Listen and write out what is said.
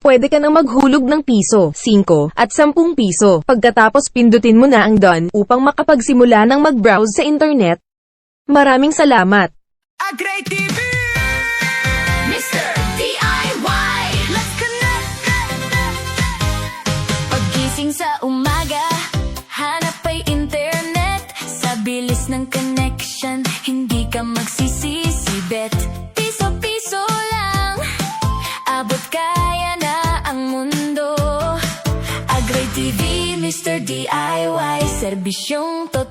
Pwede ka nang maghulog ng piso, 5, at 10 piso. Pagkatapos pindutin mo na ang done upang makapagsimula ng mag-browse sa internet. Maraming salamat! Agray TV! Mr. DIY! Let's connect! Paggising sa umaga, hanap ay internet. Sa bilis ng connection, hindi ka magsisisi, bet. Piso-piso lang, abot kaya na ang mundo. Agray TV, Mr. DIY, serbisyong totoo.